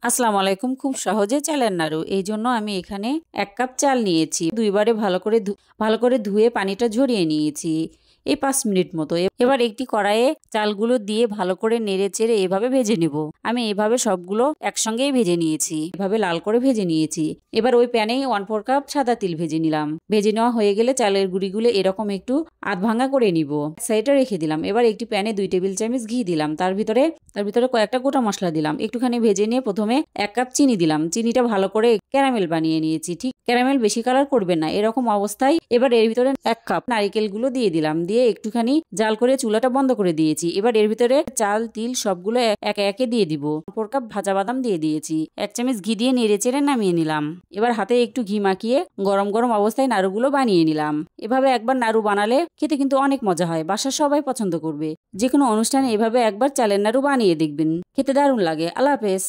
আসসালামু আলাইকুম। খুব সহজে চালের নাড়ু। এইজন্য আমি এখানে ১ কাপ চাল নিয়েছি। ২ বারে ভালো করে ধুয়ে পানিটা ঝরিয়ে নিয়েছি। এই ৫ মিনিট মতো। এবার একটি কড়াইয়ে চালগুলো দিয়ে ভালো করে নেড়েচেড়ে এভাবে ভেজে নিব। আমি এভাবে সবগুলো একসঙ্গেই ভেজে নিয়েছি। এভাবে লাল করে ভেজে নিয়েছি। এবার ওই প্যানেই 1/4 কাপ সাদা তিল ভেজে নিলাম। ভেজে নেওয়া হয়ে গেলে চালের গুঁড়িগুলো এরকম একটু আধ ভাঙা করে নিব। সাইডে রেখে দিলাম। এবার একটি প্যানে 2 টেবিল চামচ ঘি দিলাম। তার ভিতরে কয়েকটা গোটা মসলা দিলাম। একটুখানি ভেজে নিয়ে প্রথমে 1 কাপ চিনি দিলাম। চিনিটা ভালো করে ক্যারামেল বানিয়ে নিয়েছি। ঠিক ক্যারামেল বেশি কালার করবেন না। এরকম অবস্থায় এবার এর ভিতরে 1 কাপ নারিকেলগুলো দিয়ে দিলাম। দিয়ে একটুখানি জাল করে চুলাটা বন্ধ করে দিয়েছি। এবার এর ভিতরে চাল তিল সবগুলো একে একে দিয়ে দিব। 4 কাপ ভাজা বাদাম দিয়ে দিয়েছি। 1 চামচ ঘি দিয়ে নেড়েচেড়ে নামিয়ে নিলাম। এবার হাতে একটু ঘি মাখিয়ে গরম গরম অবস্থায় নাড়ুগুলো বানিয়ে নিলাম। এভাবে একবার নাড়ু বানালে খেতে কিন্তু অনেক মজা হয়। বাসার সবাই পছন্দ করবে। যে কোনো অনুষ্ঠানে এভাবে একবার চালের নাড়ু বানিয়ে দেখবেন। খেতে দারুণ লাগে। আল্লাহ হাফেজ।